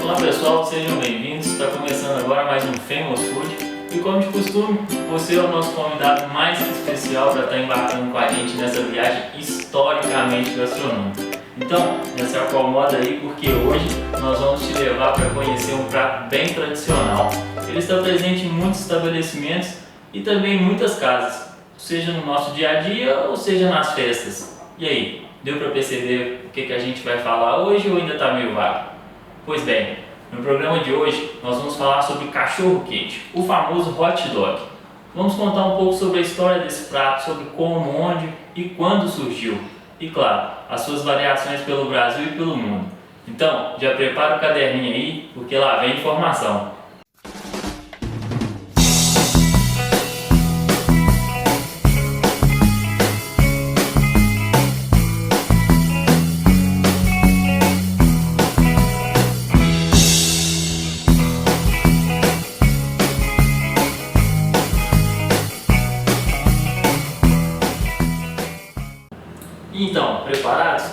Olá pessoal, sejam bem-vindos. Está começando agora mais um Famous Food. E como de costume, você é o nosso convidado mais especial para estar embarcando com a gente nessa viagem historicamente gastronômica. Então, já se acomoda aí porque hoje nós vamos te levar para conhecer um prato bem tradicional. Ele está presente em muitos estabelecimentos e também em muitas casas, seja no nosso dia a dia ou seja nas festas. E aí, deu para perceber o que a gente vai falar hoje ou ainda está meio vago? Pois bem, no programa de hoje nós vamos falar sobre cachorro quente, o famoso hot dog. Vamos contar um pouco sobre a história desse prato, sobre como, onde e quando surgiu. E claro, as suas variações pelo Brasil e pelo mundo. Então, já prepara o caderninho aí, porque lá vem informação. Então, preparados?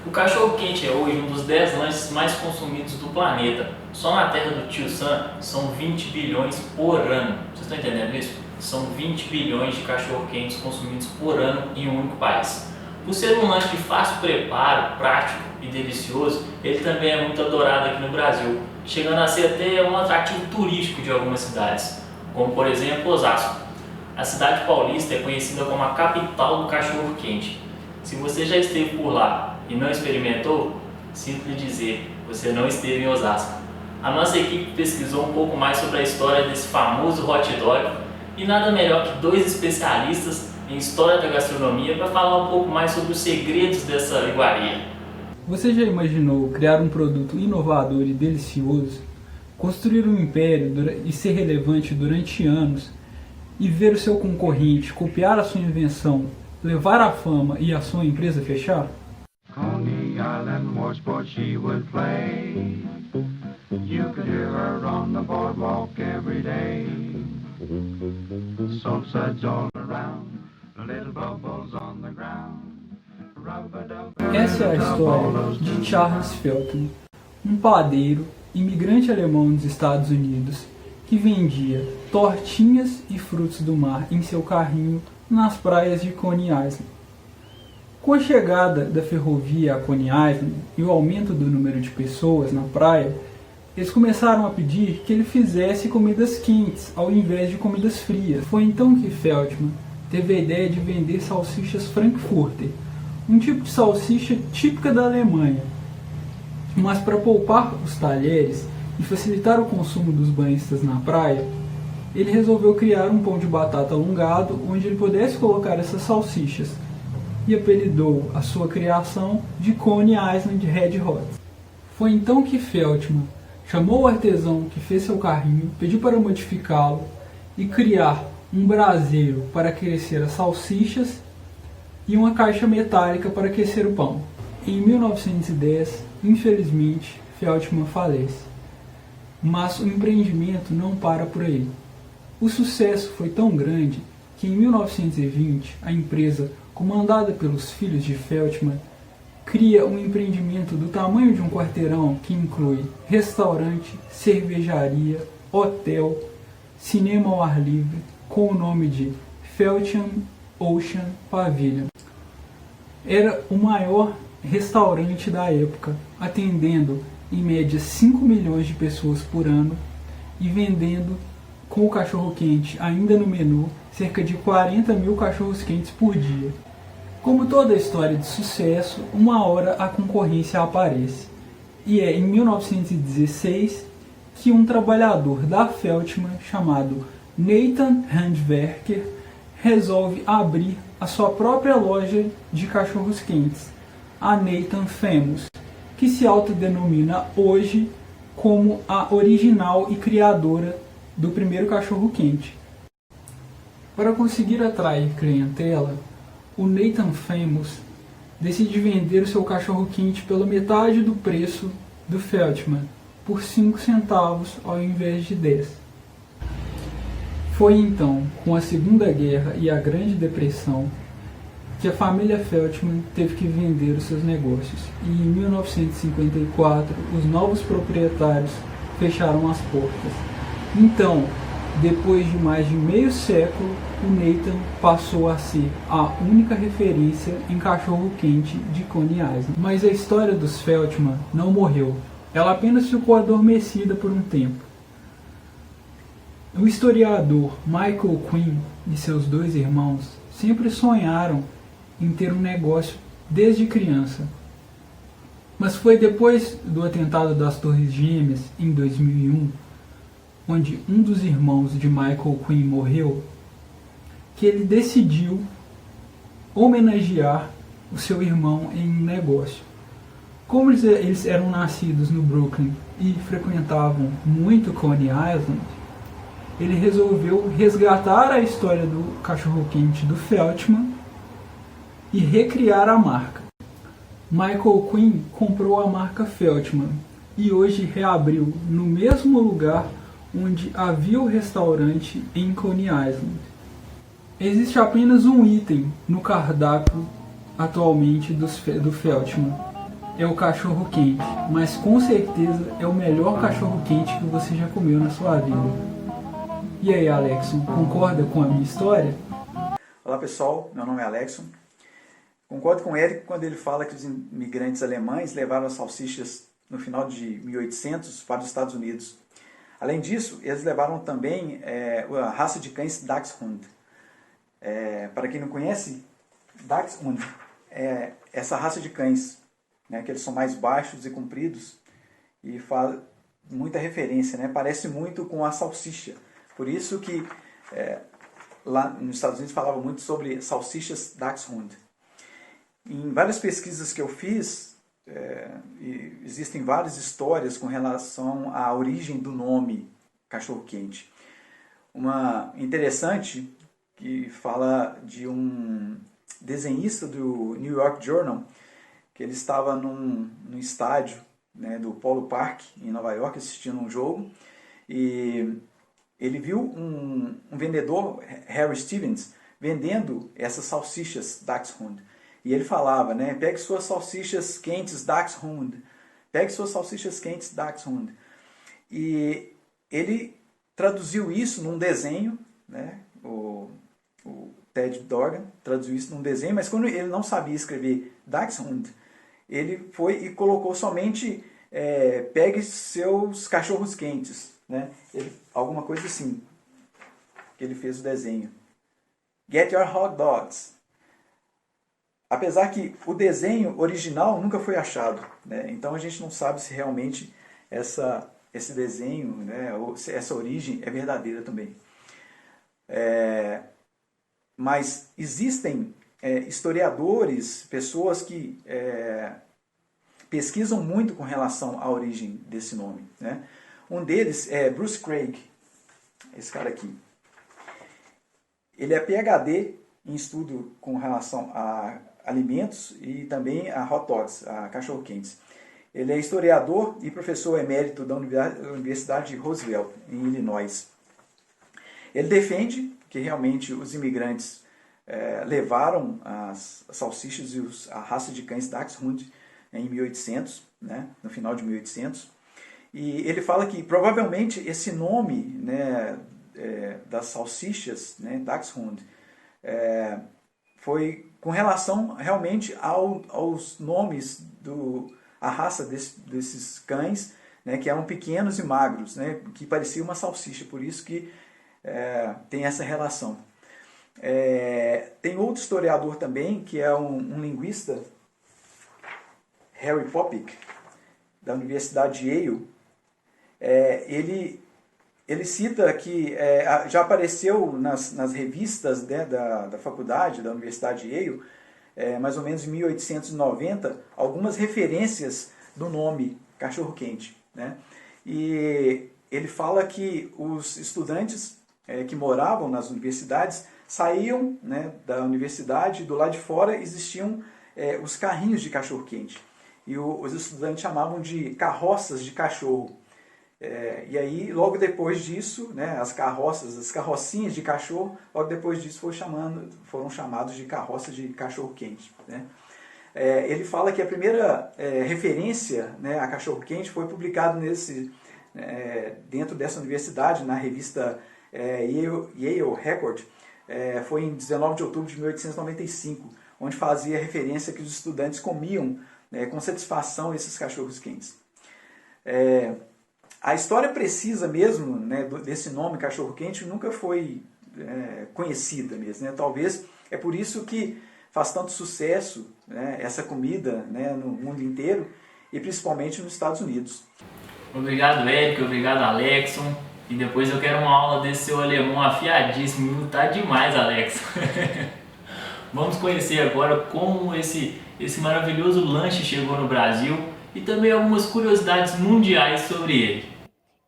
O cachorro-quente é hoje um dos 10 lanches mais consumidos do planeta. Só na terra do Tio Sam são 20 bilhões por ano. Vocês estão entendendo isso? São 20 bilhões de cachorro-quentes consumidos por ano em um único país. Por ser um lanche de fácil preparo, prático e delicioso, ele também é muito adorado aqui no Brasil, chegando a ser até um atrativo turístico de algumas cidades, como por exemplo Osasco. A cidade paulista é conhecida como a capital do cachorro-quente. Se você já esteve por lá e não experimentou, sinto lhe dizer, você não esteve em Osasco. A nossa equipe pesquisou um pouco mais sobre a história desse famoso hot dog e nada melhor que dois especialistas em história da gastronomia para falar um pouco mais sobre os segredos dessa iguaria. Você já imaginou criar um produto inovador e delicioso, construir um império e ser relevante durante anos e ver o seu concorrente copiar a sua invenção, levar a fama e a sua empresa fechar? Coney Island was where she would play. You could hear her on the boardwalk every day. Soap suds all around, little bubbles on the ground. Essa é a história de Charles Feltman, um padeiro, imigrante alemão dos Estados Unidos, que vendia tortinhas e frutos do mar em seu carrinho nas praias de Coney Island. Com a chegada da ferrovia a Coney Island e o aumento do número de pessoas na praia, eles começaram a pedir que ele fizesse comidas quentes ao invés de comidas frias. Foi então que Feltman teve a ideia de vender salsichas Frankfurter, um tipo de salsicha típica da Alemanha. Mas para poupar os talheres e facilitar o consumo dos banhistas na praia, ele resolveu criar um pão de batata alongado onde ele pudesse colocar essas salsichas e apelidou a sua criação de Coney Island Red Hot. Foi então que Feltman chamou o artesão que fez seu carrinho, pediu para modificá-lo e criar um braseiro para aquecer as salsichas e uma caixa metálica para aquecer o pão. Em 1910, infelizmente, Feltman falece. Mas o empreendimento não para por aí. O sucesso foi tão grande que em 1920 a empresa, comandada pelos filhos de Feltman, cria um empreendimento do tamanho de um quarteirão que inclui restaurante, cervejaria, hotel, cinema ao ar livre, com o nome de Feltham Ocean Pavilion. Era o maior restaurante da época, atendendo em média 5 milhões de pessoas por ano e vendendo, com o cachorro-quente ainda no menu, cerca de 40 mil cachorros-quentes por dia. Como toda história de sucesso, uma hora a concorrência aparece. E é em 1916 que um trabalhador da Feltman, chamado Nathan Handwerker, resolve abrir a sua própria loja de cachorros-quentes, a Nathan Famous, que se autodenomina hoje como a original e criadora do primeiro cachorro-quente. Para conseguir atrair clientela, o Nathan Famous decide vender o seu cachorro-quente pela metade do preço do Feltman, por 5 centavos ao invés de 10. Foi então, com a Segunda Guerra e a Grande Depressão, que a família Feltman teve que vender os seus negócios e em 1954 os novos proprietários fecharam as portas. Então, depois de mais de meio século, o Nathan passou a ser a única referência em cachorro-quente de Coney Island. Mas a história dos Feltman não morreu, ela apenas ficou adormecida por um tempo. O historiador Michael Quinn e seus dois irmãos sempre sonharam em ter um negócio desde criança. Mas foi depois do atentado das Torres Gêmeas, em 2001, onde um dos irmãos de Michael Quinn morreu, que ele decidiu homenagear o seu irmão em um negócio. Como eles eram nascidos no Brooklyn e frequentavam muito Coney Island, ele resolveu resgatar a história do cachorro-quente do Feltman e recriar a marca. Michael Quinn comprou a marca Feltman e hoje reabriu no mesmo lugar onde havia o restaurante em Coney Island. Existe apenas um item no cardápio atualmente do Feltman. É o cachorro-quente, mas com certeza é o melhor cachorro-quente que você já comeu na sua vida. E aí, Alexson, concorda com a minha história? Olá pessoal, meu nome é Alexson. Concordo com o Eric quando ele fala que os imigrantes alemães levaram as salsichas no final de 1800 para os Estados Unidos. Além disso, eles levaram também a raça de cães Dachshund. Para quem não conhece, Dachshund é essa raça de cães, né, que eles são mais baixos e compridos e faz muita referência, né, parece muito com a salsicha. Por isso que lá nos Estados Unidos falavam muito sobre salsichas Dachshund. Em várias pesquisas que eu fiz, existem várias histórias com relação à origem do nome cachorro-quente. Uma interessante que fala de um desenhista do New York Journal, que ele estava num estádio, né, do Polo Park, em Nova York, assistindo um jogo, e ele viu um vendedor, Harry Stevens, vendendo essas salsichas Dachshund. E ele falava, né, pegue suas salsichas quentes Dachshund, pegue suas salsichas quentes Dachshund. E ele traduziu isso num desenho, né, o Ted Dorgan traduziu isso num desenho, mas quando ele não sabia escrever Dachshund, ele foi e colocou somente pegue seus cachorros quentes, né, alguma coisa assim, que ele fez o desenho. Get your hot dogs. Apesar que o desenho original nunca foi achado, né? Então a gente não sabe se realmente esse desenho, né, ou se essa origem é verdadeira também. Mas existem historiadores, pessoas que pesquisam muito com relação à origem desse nome, né? Um deles é Bruce Craig, esse cara aqui. Ele é PhD em estudo com relação a alimentos e também a hot dogs, a cachorro-quentes. Ele é historiador e professor emérito da Universidade de Roosevelt, em Illinois. Ele defende que realmente os imigrantes levaram as salsichas e a raça de cães Dachshund em 1800, né, no final de 1800. E ele fala que provavelmente esse nome, né, das salsichas, né, Dachshund, foi com relação realmente aos nomes a raça desses cães, né, que eram pequenos e magros, né, que parecia uma salsicha, por isso que tem essa relação. Tem outro historiador também, que é um linguista, Harry Popick, da Universidade de Yale. Ele cita que já apareceu nas revistas, né, da faculdade, da Universidade de Yale, mais ou menos em 1890, algumas referências do nome cachorro-quente, né? E ele fala que os estudantes que moravam nas universidades saíam, né, da universidade, do lado de fora existiam os carrinhos de cachorro-quente. E os estudantes chamavam de carroças de cachorro. E aí, logo depois disso, né, as carrocinhas de cachorro, logo depois disso foram chamados de carroças de cachorro-quente. Né? Ele fala que a primeira referência, né, a cachorro-quente foi publicado dentro dessa universidade, na revista Yale Record, foi em 19 de outubro de 1895, onde fazia referência que os estudantes comiam com satisfação esses cachorros-quentes. A história precisa mesmo, né, desse nome cachorro-quente nunca foi conhecida mesmo. Né? Talvez é por isso que faz tanto sucesso, né, essa comida, né, no mundo inteiro e principalmente nos Estados Unidos. Obrigado, Érico. Obrigado, Alexson. E depois eu quero uma aula desse seu alemão afiadíssimo. Tá demais, Alexson. Vamos conhecer agora como esse maravilhoso lanche chegou no Brasil e também algumas curiosidades mundiais sobre ele.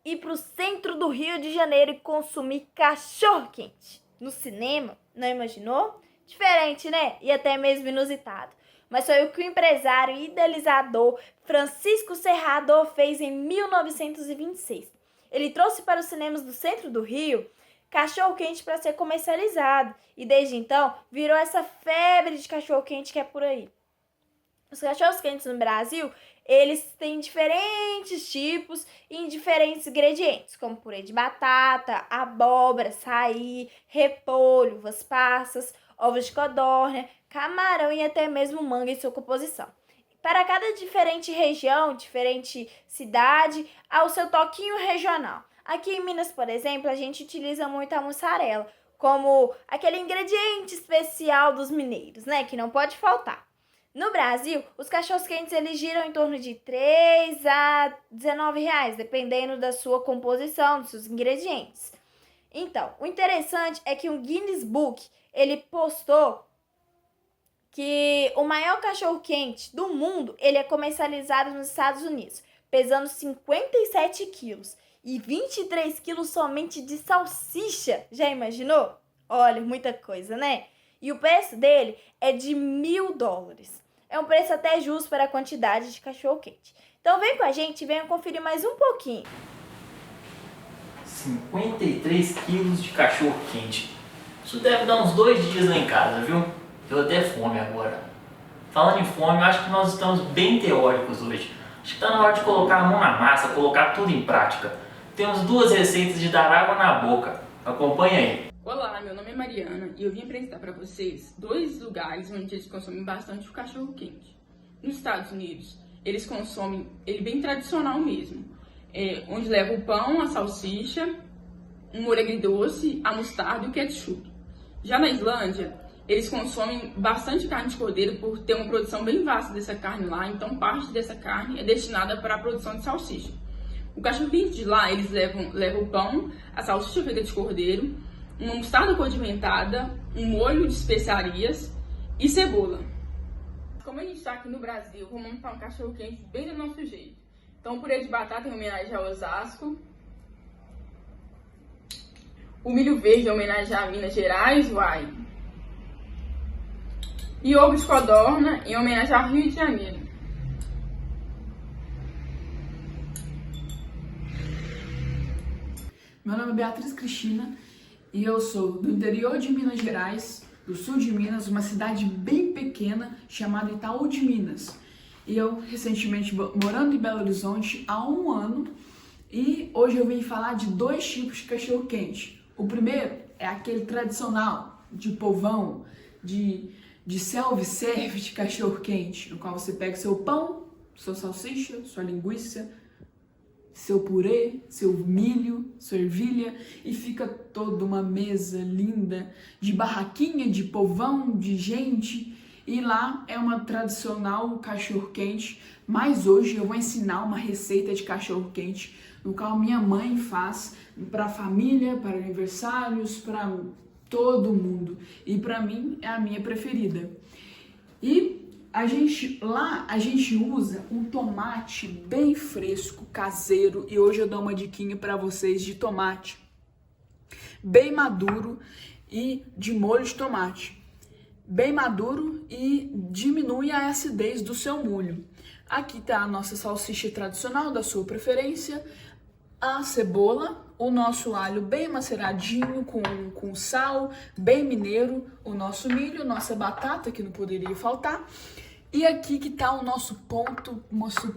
Ir para o centro do Rio de Janeiro e consumir cachorro-quente no cinema, não imaginou? Diferente, né? E até mesmo inusitado. Mas foi o que o empresário e idealizador Francisco Serrador fez em 1926. Ele trouxe para os cinemas do centro do Rio cachorro-quente para ser comercializado. E desde então virou essa febre de cachorro-quente que é por aí. Os cachorros-quentes no Brasil, eles têm diferentes tipos e em diferentes ingredientes, como purê de batata, abóbora, açaí, repolho, uvas passas, ovos de codorna, camarão e até mesmo manga em sua composição. Para cada diferente região, diferente cidade, há o seu toquinho regional. Aqui em Minas, por exemplo, a gente utiliza muito a mussarela, como aquele ingrediente especial dos mineiros, né, que não pode faltar. No Brasil, os cachorros-quentes eles giram em torno de 3 a 19 reais, dependendo da sua composição, dos seus ingredientes. Então, o interessante é que o Guinness Book, ele postou que o maior cachorro-quente do mundo, ele é comercializado nos Estados Unidos, pesando 57 quilos e 23 quilos somente de salsicha. Já imaginou? Olha, muita coisa, né? E o preço dele é de $1.000. É um preço até justo para a quantidade de cachorro-quente. Então vem com a gente e venha conferir mais um pouquinho. 53 quilos de cachorro-quente. Isso deve dar uns 2 dias lá em casa, viu? Deu até fome agora. Falando em fome, eu acho que nós estamos bem teóricos hoje. Acho que está na hora de colocar a mão na massa, colocar tudo em prática. Temos 2 receitas de dar água na boca. Acompanha aí. Olá, meu nome é Mariana e eu vim apresentar para vocês 2 lugares onde eles consomem bastante o cachorro-quente. Nos Estados Unidos, eles consomem ele bem tradicional mesmo, onde leva o pão, a salsicha, um molho agridoce, a mostarda e o ketchup. Já na Islândia, eles consomem bastante carne de cordeiro por ter uma produção bem vasta dessa carne lá, então parte dessa carne é destinada para a produção de salsicha. O cachorro-quente de lá, eles levam o pão, a salsicha feita de cordeiro, uma mostarda condimentada, um molho de especiarias e cebola. Como a gente está aqui no Brasil, vou montar um cachorro-quente bem do nosso jeito. Então, o purê de batata em homenagem ao Osasco, o milho verde em homenagem a Minas Gerais, uai, e ovo de codorna em homenagem ao Rio de Janeiro. Meu nome é Beatriz Cristina e eu sou do interior de Minas Gerais, do sul de Minas, uma cidade bem pequena chamada Itaú de Minas. E eu recentemente morando em Belo Horizonte há 1 ano e hoje eu vim falar de 2 tipos de cachorro-quente. O primeiro é aquele tradicional de povão, de self-serve de cachorro-quente, no qual você pega seu pão, sua salsicha, sua linguiça, seu purê, seu milho, sua ervilha e fica toda uma mesa linda de barraquinha, de povão, de gente. E lá é uma tradicional cachorro-quente, mas hoje eu vou ensinar uma receita de cachorro-quente, no qual minha mãe faz para a família, para aniversários, para todo mundo. E para mim é a minha preferida. E a gente usa um tomate bem fresco, caseiro, e hoje eu dou uma diquinha para vocês de tomate bem maduro e de molho de tomate. Bem maduro e diminui a acidez do seu molho. Aqui tá a nossa salsicha tradicional da sua preferência, a cebola, o nosso alho bem maceradinho com sal, bem mineiro, o nosso milho, nossa batata, que não poderia faltar. E aqui que tá o nosso ponto, nosso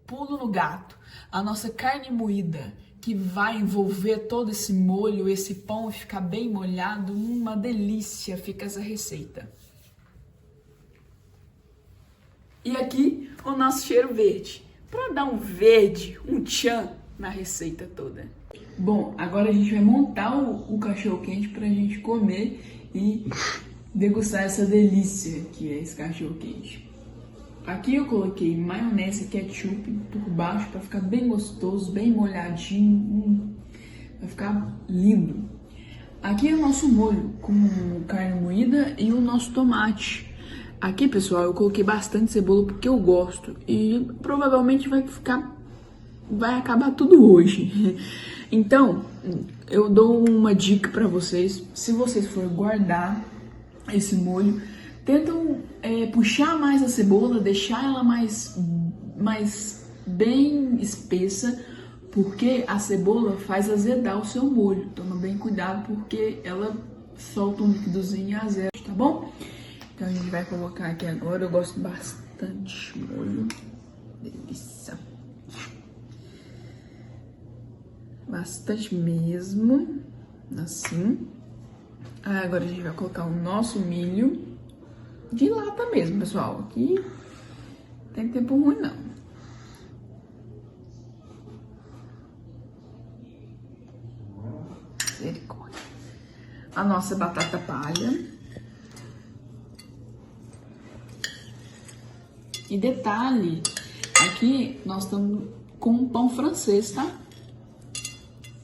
pulo no gato, a nossa carne moída, que vai envolver todo esse molho, esse pão, ficar bem molhado. Uma delícia fica essa receita. E aqui o nosso cheiro verde, para dar um verde, um tchan na receita toda. Bom, agora a gente vai montar o cachorro-quente pra gente comer e degustar essa delícia que é esse cachorro-quente. Aqui eu coloquei maionese e ketchup por baixo para ficar bem gostoso, bem molhadinho, vai ficar lindo. Aqui é o nosso molho com carne moída e o nosso tomate. Aqui, pessoal, eu coloquei bastante cebola porque eu gosto e provavelmente vai acabar tudo hoje. Então, eu dou uma dica para vocês. Se vocês forem guardar esse molho, tentam puxar mais a cebola, deixar ela mais bem espessa, porque a cebola faz azedar o seu molho. Toma bem cuidado porque ela solta um líquidozinho e azeda, tá bom? Então a gente vai colocar aqui agora. Eu gosto bastante de molho. Delícia. Bastante mesmo. Assim. Agora a gente vai colocar o nosso milho. De lata mesmo, pessoal. Aqui não tem tempo ruim, não. Misericórdia. A nossa batata palha. E detalhe, aqui nós estamos com um pão francês, tá?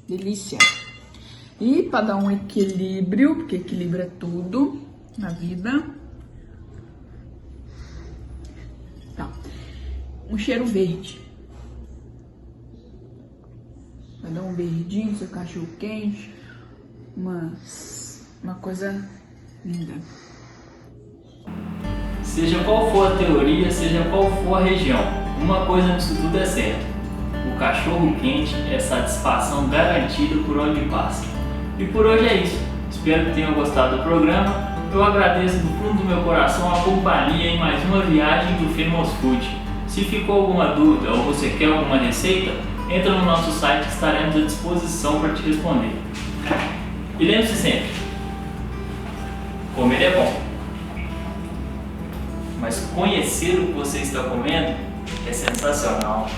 Delícia. E para dar um equilíbrio, porque equilíbrio é tudo na vida. Tá. Um cheiro verde. Vai dar um verdinho, seu cachorro quente. Uma coisa linda. Seja qual for a teoria, seja qual for a região, uma coisa nisso tudo é certa: o cachorro quente é satisfação garantida por onde passa. E por hoje é isso. Espero que tenham gostado do programa. Eu agradeço do fundo do meu coração a companhia em mais uma viagem do Famous Food. Se ficou alguma dúvida ou você quer alguma receita, entra no nosso site que estaremos à disposição para te responder. E lembre-se sempre, comer é bom, mas conhecer o que você está comendo é sensacional.